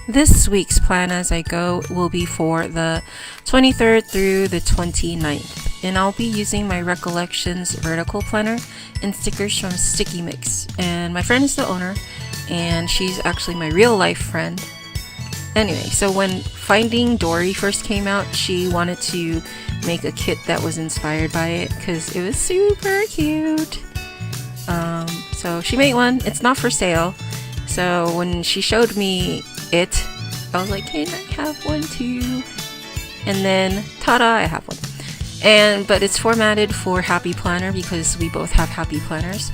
This week's plan as I go will be for the 23rd through the 29th, and I'll be using my Recollections vertical planner and stickers from STICKIMIX. And my friend is the owner, and she's actually my real life friend. Anyway, so when Finding Dory first came out, she wanted to make a kit that was inspired by it because it was super cute. So she made one. It's not for sale. So when she showed me it, I was like, can I have one too? And then ta-da, I have one. But it's formatted for Happy Planner because we both have Happy Planners.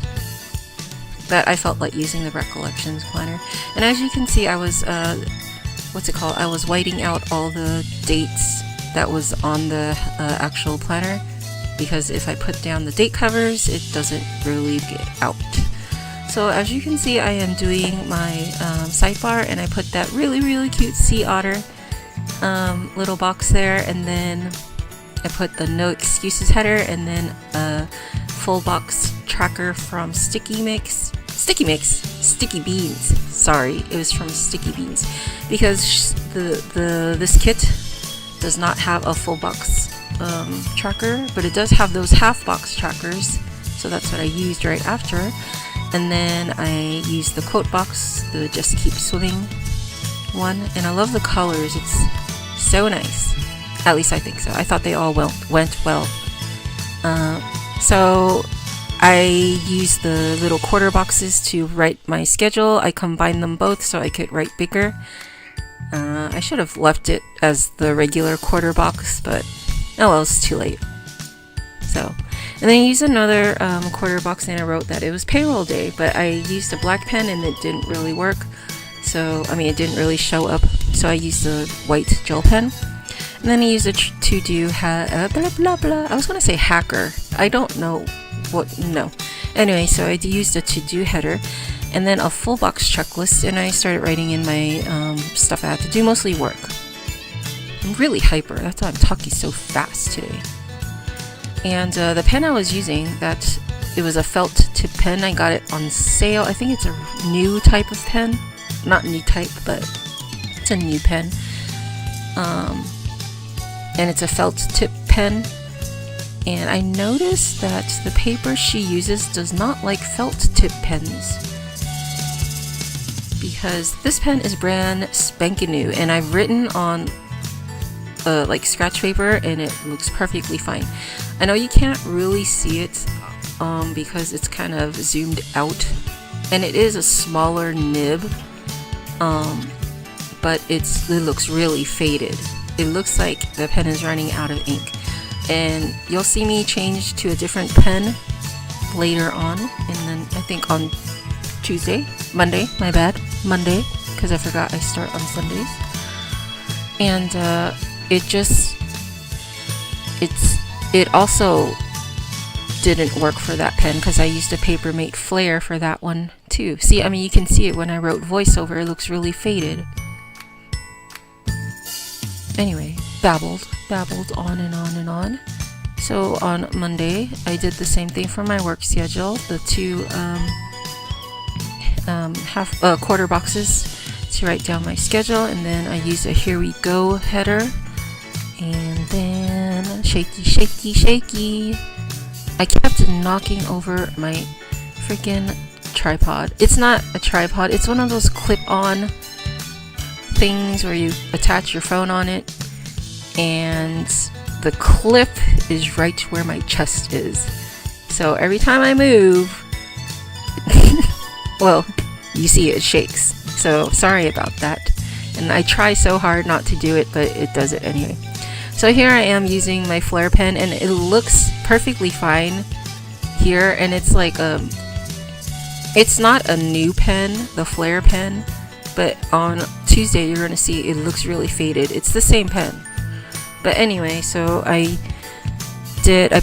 But I felt like using the Recollections planner. And as you can see, I was I was whiting out all the dates that was on the actual planner, because if I put down the date covers, it doesn't really get out. So as you can see, I am doing my sidebar, and I put that really cute sea otter little box there, and then I put the no excuses header, and then a full box tracker from STICKIMIX. STICKEBEANS. Sorry, it was from STICKEBEANS, because this kit does not have a full box tracker, but it does have those half box trackers, so that's what I used right after. And then I used the quote box, the Just Keep Swimming one, and I love the colors. It's so nice. At least I think so. I thought they all went well. So I used the little quarter boxes to write my schedule. I combined them both so I could write bigger. I should have left it as the regular quarter box, but oh well, it's too late. So, and then I used another quarter box, and I wrote that it was payroll day, but I used a black pen and it didn't really work. So, I mean, it didn't really show up. So I used a white gel pen. And then I used a to-do blah blah blah. I was gonna say hacker. I don't know what. No. Anyway, so I used a to-do header, and then a full box checklist, and I started writing in my stuff I had to do, mostly work. I'm really hyper. That's why I'm talking so fast today. And the pen I was using, it was a felt tip pen. I got it on sale. I think it's a new type of pen. Not new type, but it's a new pen. And it's a felt tip pen. And I noticed that the paper she uses does not like felt tip pens, because this pen is brand spanking new, and I've written on like scratch paper, and it looks perfectly fine. I know you can't really see it because it's kind of zoomed out, and it is a smaller nib, but it looks really faded. It looks like the pen is running out of ink, and you'll see me change to a different pen later on, and then I think on Monday, Monday, because I forgot I start on Sundays. And it also didn't work for that pen because I used a Papermate FLAIR for that one too. See, I mean, you can see it when I wrote voiceover, it looks really faded. Anyway, babbled on and on and on. So on Monday, I did the same thing for my work schedule, the two quarter boxes to write down my schedule, and then I used a here we go header, and then shaky. I kept knocking over my freaking tripod. It's not a tripod, it's one of those clip-on things where you attach your phone on it, and the clip is right where my chest is. So every time I move, well, you see it shakes. So sorry about that. And I try so hard not to do it, but it does it anyway. So here I am using my FLAIR pen, and it looks perfectly fine here. And it's like it's not a new pen, the FLAIR pen, but on Tuesday you're gonna see it looks really faded. It's the same pen. But anyway, so I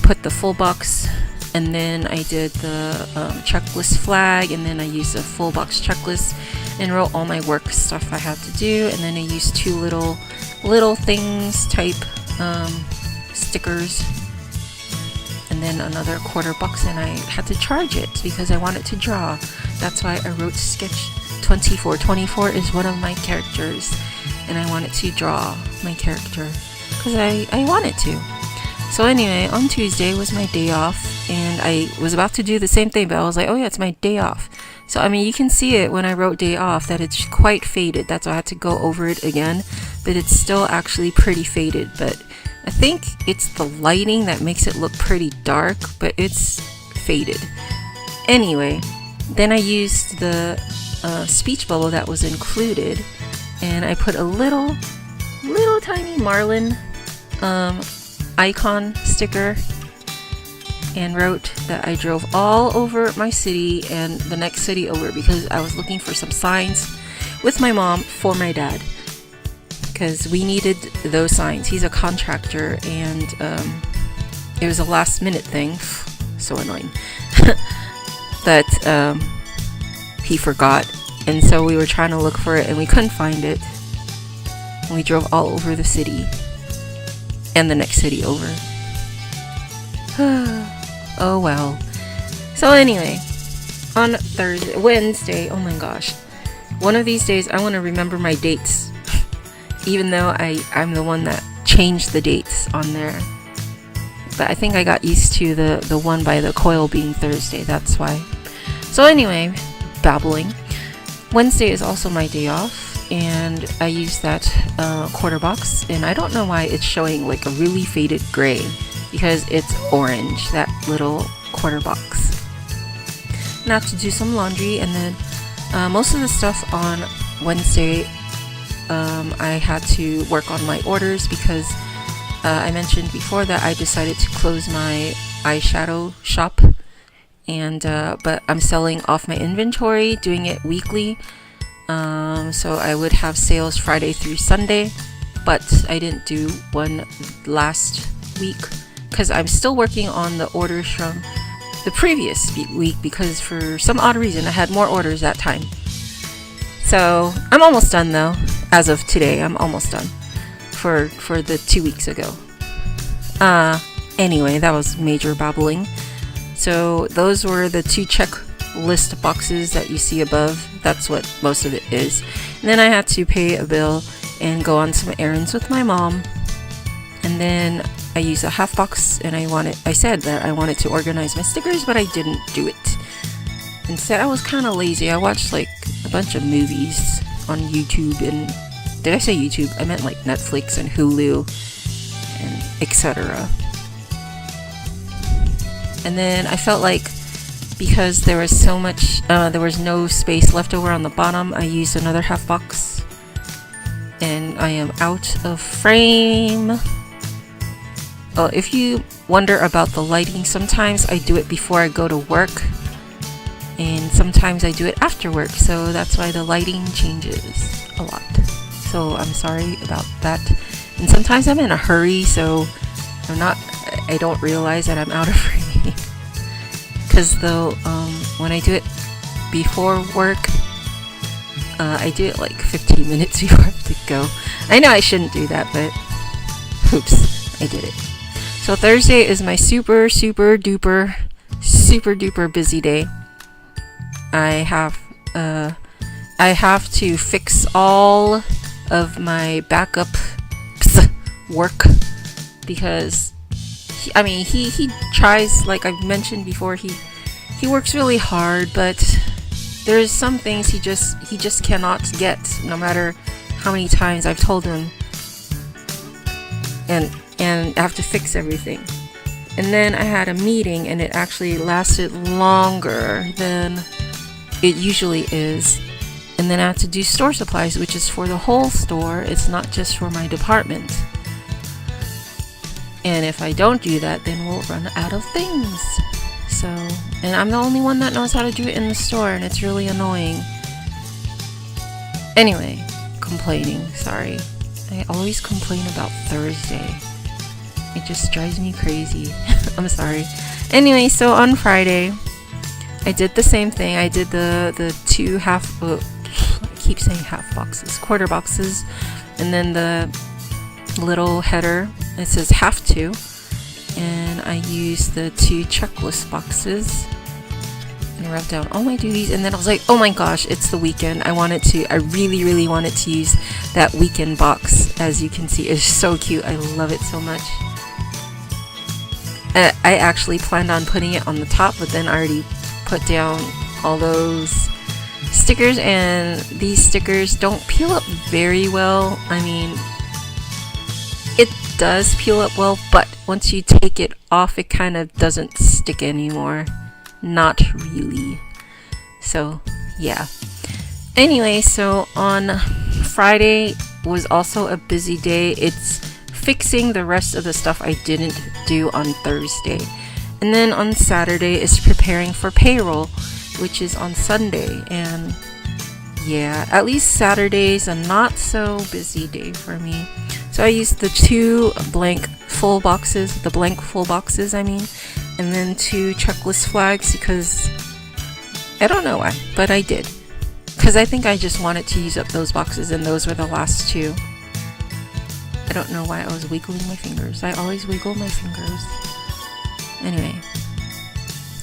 put the full box, and then I did the checklist flag, and then I used a full box checklist and wrote all my work stuff I had to do, and then I used two little things type stickers, and then another quarter box, and I had to charge it because I wanted to draw. That's why I wrote 24. 24 is one of my characters, and I wanted to draw my character because I wanted to. So anyway, on Tuesday was my day off, and I was about to do the same thing, but I was like, oh yeah, it's my day off. So I mean, you can see it when I wrote day off that it's quite faded. That's why I had to go over it again, but it's still actually pretty faded. But I think it's the lighting that makes it look pretty dark, but it's faded. Anyway, then I used the speech bubble that was included, and I put a little tiny Marlin icon sticker and wrote that I drove all over my city and the next city over because I was looking for some signs with my mom for my dad, because we needed those signs. He's a contractor, and it was a last minute thing, so annoying. But he forgot, and so we were trying to look for it and we couldn't find it. And we drove all over the city and the next city over. Oh well. So anyway, on Wednesday, oh my gosh, one of these days I want to remember my dates, even though I'm the one that changed the dates on there. But I think I got used to the one by the coil being Thursday, that's why. So anyway, babbling. Wednesday is also my day off, and I used that quarter box, and I don't know why it's showing like a really faded gray, because it's orange, that little quarter box. Now to do some laundry, and then most of the stuff on Wednesday I had to work on my orders because I mentioned before that I decided to close my eyeshadow shop, and but I'm selling off my inventory, doing it weekly, so I would have sales Friday through Sunday, but I didn't do one last week because I'm still working on the orders from the previous week, because for some odd reason I had more orders that time. So I'm almost done though. As of today, I'm almost done for the 2 weeks ago. Anyway, that was major babbling. So those were the 2 checklist boxes that you see above. That's what most of it is. And then I had to pay a bill and go on some errands with my mom. And then I used a half box, and I said that I wanted to organize my stickers, but I didn't do it. Instead, I was kind of lazy. I watched like a bunch of movies on YouTube, and did I say YouTube? I meant like Netflix and Hulu and etc. And then I felt like because there was so much, there was no space left over on the bottom, I used another half box, and I am out of frame. Oh, if you wonder about the lighting, sometimes I do it before I go to work, and sometimes I do it after work, so that's why the lighting changes a lot. So I'm sorry about that. And sometimes I'm in a hurry, so I don't realize that I'm out of frame. Because though when I do it before work, I do it like 15 minutes before I have to go. I know I shouldn't do that, but oops, I did it. So Thursday is my super duper busy day. I have to fix all of my backup work, because he tries, like I've mentioned before, he works really hard, but there's some things he just cannot get, no matter how many times I've told him, and I have to fix everything. And then I had a meeting, and it actually lasted longer than it usually is. And then I have to do store supplies, which is for the whole store. It's not just for my department. And if I don't do that, then we'll run out of things. So, and I'm the only one that knows how to do it in the store, and it's really annoying. Anyway, complaining, sorry. I always complain about Thursday. It just drives me crazy. I'm sorry. Anyway, so on Friday, I did the same thing. I did the 2 half, I keep saying half boxes, quarter boxes, and then the little header, it says have to, and I used the 2 checklist boxes, and wrote down all my duties, and then I was like, oh my gosh, it's the weekend. I really wanted to use that weekend box. As you can see, it's so cute. I love it so much. I actually planned on putting it on the top, but then I already put down all those stickers, and these stickers don't peel up very well. I mean, it does peel up well, but once you take it off, it kind of doesn't stick anymore. Not really. So yeah, anyway, so on Friday was also a busy day. It's fixing the rest of the stuff I didn't do on Thursday, and then on Saturday is preparing for payroll, which is on Sunday. And yeah, at least Saturday is a not so busy day for me. So I used the two blank full boxes, I mean, and then 2 checklist flags, because I don't know why, but I did, because I think I just wanted to use up those boxes, and those were the last 2. I don't know why I was wiggling my fingers. I always wiggle my fingers. Anyway,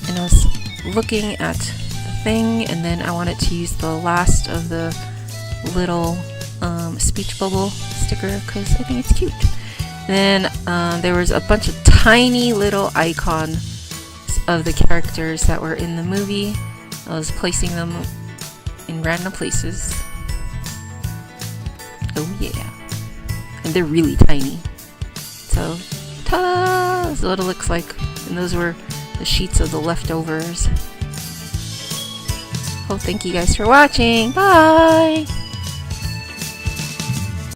and I was looking at the thing, and then I wanted to use the last of the little speech bubble sticker because I think it's cute. Then there was a bunch of tiny little icons of the characters that were in the movie. I was placing them in random places. Oh yeah, and they're really tiny. So ta-da! That's what it looks like. And those were the sheets of the leftovers. Oh, thank you guys for watching. Bye!